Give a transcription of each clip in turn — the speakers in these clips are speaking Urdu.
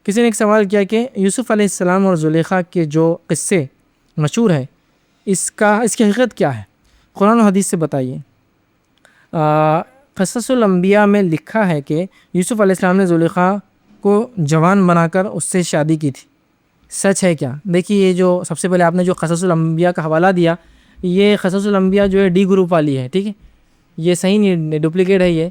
کسی نے ایک سوال کیا کہ یوسف علیہ السلام اور زلیخا کے جو قصے مشہور ہے اس کی حقیقت کیا ہے؟ قرآن و حدیث سے بتائیے۔ قصص الانبیاء میں لکھا ہے کہ یوسف علیہ السلام نے زلیخا کو جوان بنا کر اس سے شادی کی تھی، سچ ہے کیا؟ دیکھیے یہ جو سب سے پہلے آپ نے جو قصص الانبیاء کا حوالہ دیا، یہ قصص الانبیاء جو ہے ڈی گروپ والی ہے، ٹھیک ہے، یہ صحیح نہیں، ڈپلیکیٹ ہے یہ۔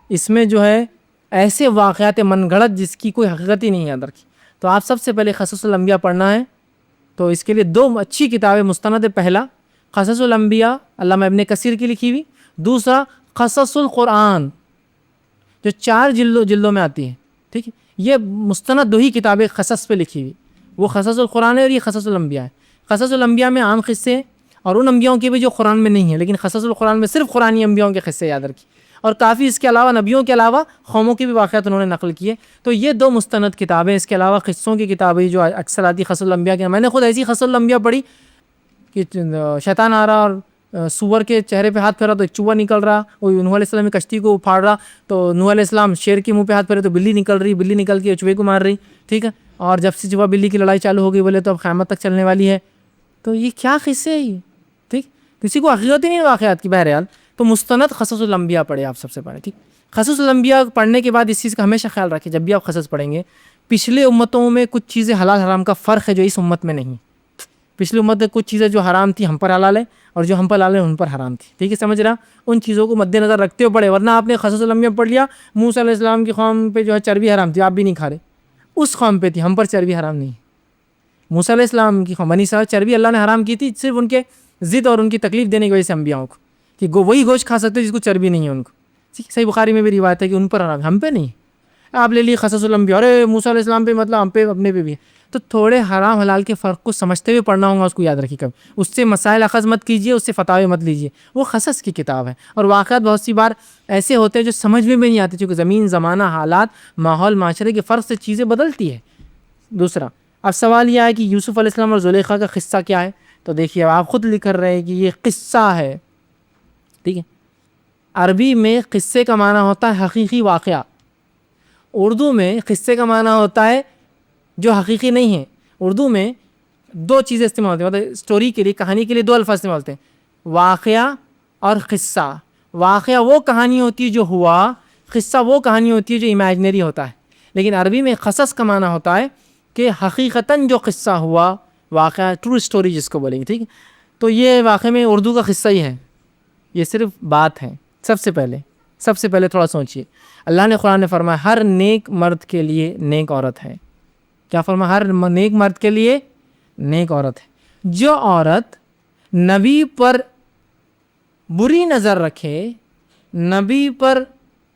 اس میں جو ہے ایسے واقعات من گھڑت جس کی کوئی حقیقت ہی نہیں ہے اندر کی۔ تو آپ سب سے پہلے قصص الانبیاء پڑھنا ہے، تو اس کے لیے 2 اچھی کتابیں مستند ہے۔ پہلا قصص الانبیاء علامہ ابن کثیر کی لکھی ہوئی، دوسرا قصص القرآن جو 4 جلدوں میں آتی ہے، ٹھیک ہے۔ یہ مستند 2 ہی کتابیں قصص پہ لکھی ہوئی، وہ قصص القرآن ہے اور یہ قصص الانبیاء ہے۔ قصص الانبیاء میں عام قصے اور ان انبیاؤں کے بھی جو قرآن میں نہیں ہیں، لیکن قصص القرآن میں صرف قرآنی انبیاؤں کے قصے یاد رکھی، اور کافی اس کے علاوہ نبیوں کے علاوہ قوموں کے بھی واقعات انہوں نے نقل کیے۔ تو یہ 2 مستند کتابیں، اس کے علاوہ قصوں کی کتابیں جو اکثر آتی قصص الانبیاء کے۔ میں نے خود ایسی قصص الانبیاء پڑھی کہ شیطان آ رہا اور سور کے چہرے پہ ہاتھ پھیرا تو ایک چوہا نکل رہا، وہ نوح علیہ السلام کی کشتی کو پھاڑ رہا، تو نوح علیہ السلام شیر کے منہ پہ ہاتھ پھیرے تو بلی نکل رہی، بلی نکل کے چوہے کو مار رہی، ٹھیک ہے۔ اور جب سے چوہا بلی کی لڑائی چالو ہو گئی، بولے تو اب قیامت تک چلنے والی ہے۔ تو یہ کیا قصے ہے یہ، ٹھیک، کسی کو حقیقت ہی نہیں واقعات کی۔ بہرحال تو مستند قصص الانبیاء پڑھے آپ سب سے پہلے، ٹھیک۔ قصص الانبیاء پڑھنے کے بعد اس چیز کا ہمیشہ خیال رکھیں جب بھی آپ قصص پڑھیں گے، پچھلے امتوں میں کچھ چیزیں حلال حرام کا فرق ہے جو اس امت میں نہیں۔ پچھلی امت میں کچھ چیزیں جو حرام تھی ہم پر حلال ہے، اور جو ہم پر حلال ہے ان پر حرام تھی، ٹھیک ہے، سمجھ رہا؟ ان چیزوں کو مد نظر رکھتے ہوئے پڑھے، ورنہ آپ نے قصص الانبیاء پڑھ لیا، موسیٰ علیہ السلام کی قوم پہ جو ہے چربی حرام تھی، آپ بھی نہیں کھا رہے، اس قوم پہ تھی، ہم پر چربی حرام نہیں۔ موسیٰ علیہ السلام کی قوم بنی اسرائیل چربی اللہ نے حرام کی تھی صرف ان کے ضد اور ان کی تکلیف دینے کی وجہ سے انبیاؤں کو، کہ وہی گوشت کھا سکتے جس کو چربی نہیں ہے ان کو۔ صحیح بخاری میں بھی روایت ہے کہ ان پر حرام، ہم پہ نہیں۔ آپ لے لیے قصص الانبیاء، ارے موسیٰ علیہ السلام پہ مطلب ہم پہ اپنے پہ بھی ہے۔ تو تھوڑے حرام حلال کے فرق کو سمجھتے ہوئے پڑھنا ہوگا، اس کو یاد رکھیے کبھی اس سے مسائل اخذ مت کیجیے، اس سے فتاوی مت لیجیے۔ وہ قصص کی کتاب ہے، اور واقعات بہت سی بار ایسے ہوتے ہیں جو سمجھ میں بھی نہیں آتے، چونکہ زمین زمانہ حالات ماحول معاشرے کے فرق سے چیزیں بدلتی ہے۔ دوسرا اب سوال یہ ہے کہ یوسف علیہ السلام اور زلیخا کا قصہ کیا ہے؟ تو دیکھیے آپ خود لکھ کر رہے ہیں کہ یہ قصہ ہے، ٹھیک ہے۔ عربی میں قصے کا معنی ہوتا ہے حقیقی واقعہ، اردو میں قصے کا معنی ہوتا ہے جو حقیقی نہیں ہے۔ اردو میں 2 چیزیں استعمال ہوتی ہیں، مطلب اسٹوری کے لیے، کہانی کے لیے 2 الفاظ استعمال ہوتے ہیں، واقعہ اور قصہ۔ واقعہ وہ کہانی ہوتی ہے جو ہوا، قصہ وہ کہانی ہوتی ہے جو امیجنری ہوتا ہے۔ لیکن عربی میں قصص کا معنی ہوتا ہے کہ حقیقتاً جو قصہ ہوا، واقعہ، ٹرو اسٹوری جس کو بولیں گے، ٹھیک ہے۔ تو یہ واقعہ میں اردو کا قصہ ہی ہے، یہ صرف بات ہے۔ سب سے پہلے تھوڑا سوچئے، اللہ نے قرآن میں فرمایا ہر نیک مرد کے لیے نیک عورت ہے۔ کیا فرمایا؟ ہر نیک مرد کے لیے نیک عورت ہے۔ جو عورت نبی پر بری نظر رکھے، نبی پر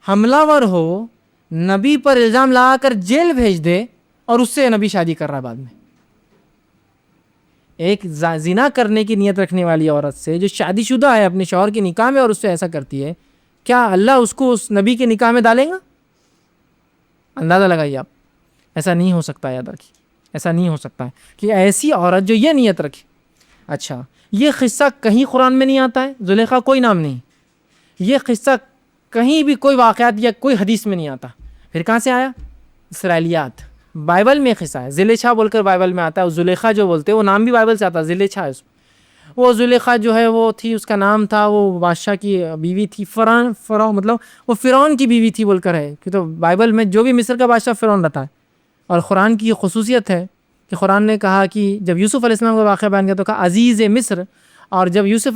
حملہ ور ہو، نبی پر الزام لگا کر جیل بھیج دے، اور اس سے نبی شادی کر رہا ہے بعد میں، ایک زنا کرنے کی نیت رکھنے والی عورت سے جو شادی شدہ ہے اپنے شوہر کے نکاح میں، اور اس سے ایسا کرتی ہے، کیا اللہ اس کو اس نبی کے نکاح میں ڈالے گا؟ اندازہ لگائیے آپ۔ ایسا نہیں ہو سکتا، یاد رکھیے، ایسا نہیں ہو سکتا ہے کہ ایسی عورت جو یہ نیت رکھے۔ اچھا، یہ قصہ کہیں قرآن میں نہیں آتا ہے، زلیخا کوئی نام نہیں، یہ قصہ کہیں بھی کوئی واقعات یا کوئی حدیث میں نہیں آتا، پھر کہاں سے آیا؟ اسرائیلیات، بائبل میں قصہ ہے، زلیخا بول کر بائبل میں آتا ہے۔ زلیخا جو بولتے ہیں وہ نام بھی بائبل سے آتا ہے، زلیخا ہے اس میں۔ وہ زلیخا جو ہے وہ تھی، اس کا نام تھا، وہ بادشاہ کی بیوی تھی، فرعون، مطلب وہ فرعون کی بیوی تھی بول کر ہے، کہ تو بائبل میں جو بھی مصر کا بادشاہ فرعون رہتا ہے۔ اور قرآن کی یہ خصوصیت ہے کہ قرآن نے کہا کہ جب یوسف علیہ السلام کا واقعہ بیان کیا تو کہا عزیز مصر، اور جب موسیٰ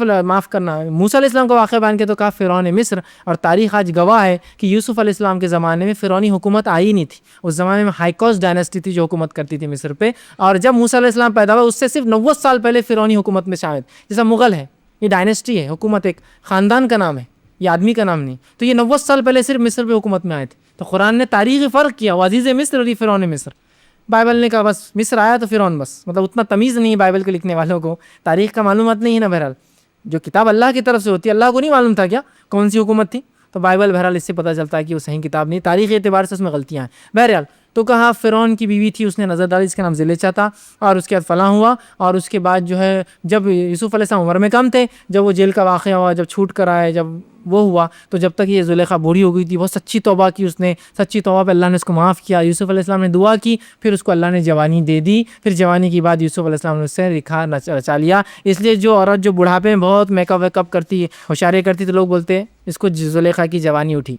علیہ السلام کا واقعہ بیان کیا تو کہا فرعون مصر۔ اور تاریخ آج گواہ ہے کہ یوسف علیہ السلام کے زمانے میں فرعونی حکومت آئی نہیں تھی، اس زمانے میں ہائیکوس ڈائنسٹی تھی جو حکومت کرتی تھی مصر پہ، اور جب موسیٰ علیہ السلام پیدا ہوا اس سے صرف 90 سال پہلے فرعونی حکومت میں شامل، جیسا مغل ہے، یہ ڈائنسٹی ہے، حکومت ایک خاندان کا نام ہے، یہ آدمی کا نام نہیں۔ تو یہ 90 سال پہلے صرف مصر پہ حکومت میں آئے تھے، تو قرآن نے تاریخی فرق کیا، وہ عزیز مصر اور یہ فرعون مصر۔ بائبل نے کہا بس مصر آیا تو فرعون، بس مطلب اتنا تمیز نہیں ہے بائبل کے لکھنے والوں کو، تاریخ کا معلومات نہیں ہے نا۔ بہرحال جو کتاب اللہ کی طرف سے ہوتی ہے، اللہ کو نہیں معلوم تھا کیا کون سی حکومت تھی، تو بائبل بہرحال اس سے پتہ چلتا ہے کہ وہ صحیح کتاب نہیں، تاریخی اعتبار سے اس میں غلطیاں ہیں۔ بہرحال تو کہا فرعون کی بیوی تھی، اس نے نظر ڈالی، اس کا نام زلیخا تھا، اور اس کے بعد فلاں ہوا، اور اس کے بعد جو ہے جب یوسف علیہ السلام عمر میں کم تھے، جب وہ جیل کا واقعہ ہوا، جب چھوٹ کر آئے، جب وہ ہوا تو جب تک یہ زلیخا بوڑھی ہو گئی تھی، بہت سچی توبہ کی اس نے، سچی توبہ پہ اللہ نے اس کو معاف کیا، یوسف علیہ السلام نے دعا کی، پھر اس کو اللہ نے جوانی دے دی، پھر جوانی کے بعد یوسف علیہ السلام نے اس سے نکاح رچا لیا۔ اس لیے جو عورت جو بڑھاپے میں بہت میک اپ ویک اپ کرتی ہے، ہوشیاری کرتی، تو لوگ بولتے ہیں اس کو زلیخا کی جوانی اٹھی،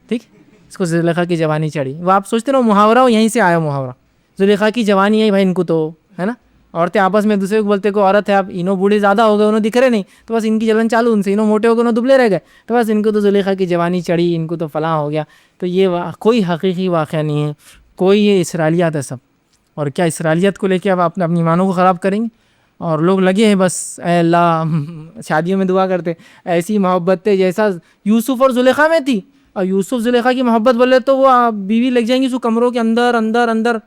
ٹھیک، اس کو زلیخا کی جوانی چڑھی۔ وہ آپ سوچتے رہو محاورہ ہو، یہیں سے آیا محاورہ، زلیخا کی جوانی ہے بھائی، ان کو تو ہے نا، عورتیں آپس میں دوسرے کو بولتے کو عورت ہے، اب انہوں بوڑھے زیادہ ہو گئے، انہوں دکھ رہے نہیں، تو بس ان کی جلن چالو، ان سے انہوں موٹے ہو گئے، انہوں دبلے رہ گئے، تو بس ان کو تو زلیخا کی جوانی چڑھی، ان کو تو فلاں ہو گیا۔ تو یہ کوئی حقیقی واقعہ نہیں ہے، کوئی یہ اسرائیلیات ہے سب۔ اور کیا اسرائیلیت کو لے کے اب اپنی ایمانوں کو خراب کریں گے؟ اور لوگ لگے ہیں بس اے اللہ، شادیوں میں دعا کرتے ایسی محبت تھے جیسا یوسف اور زلیخا میں تھی، اور یوسف زلیخا کی محبت بولے تو وہ بیوی لگ جائیں گی سو کمروں کے اندر اندر اندر۔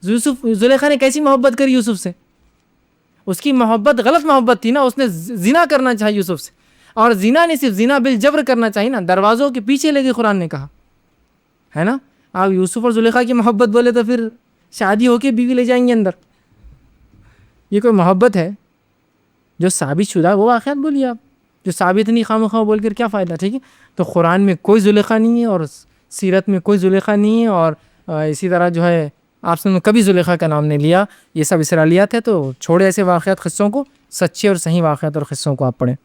یوسف زلیخا نے کیسی محبت کری یوسف سے؟ اس کی محبت غلط محبت تھی نا، اس نے زنا کرنا چاہا یوسف سے، اور زنا نہیں صرف زنا بالجبر کرنا چاہیے نا، دروازوں کے پیچھے لگے قرآن نے کہا ہے نا۔ آپ یوسف اور زلیخا کی محبت بولے تو پھر شادی ہو کے بیوی لے جائیں گے اندر، یہ کوئی محبت ہے؟ جو ثابت شدہ وہ واقعات بولیے آپ، جو ثابت نہیں خواہ مخواہ بول کر کیا فائدہ، ٹھیک ہے۔ تو قرآن میں کوئی زلیخا نہیں ہے، اور سیرت میں کوئی زلیخا نہیں ہے، اور اسی طرح جو ہے آپ نے کبھی زلیخا کا نام نہیں لیا، یہ سب اسرائیلیات ہے۔ تو چھوڑے ایسے واقعات قصوں کو، سچے اور صحیح واقعات اور قصوں کو آپ پڑھیں۔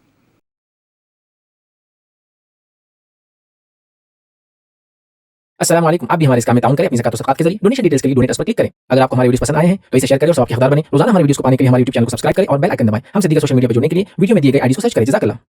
السلام علیکم، آپ بھی ہمارے اس کام میں تعاون کریں اپنی زکات و صدقات کے ذریعے۔ ڈونیشن ڈیٹیلز کے لیے ڈونیٹ اس پر کلک کریں۔ اگر آپ کو ہمارے ویڈیوز پسند آئے ہیں تو اسے شیئر کریں اور ثواب کے حقدار بنیں۔ روزانہ ہمارے ویڈیوز کو پانے کے لیے ہمارے یوٹیوب چینل کو سبسکرائب کریں اور بیل آئکن دبائیں۔ ہم سے دیگر سوشل میڈیا پر جڑنے کے لیے ویڈیو میں دیے گئے آئی ڈیز کو سرچ کریں۔ جزاک اللہ۔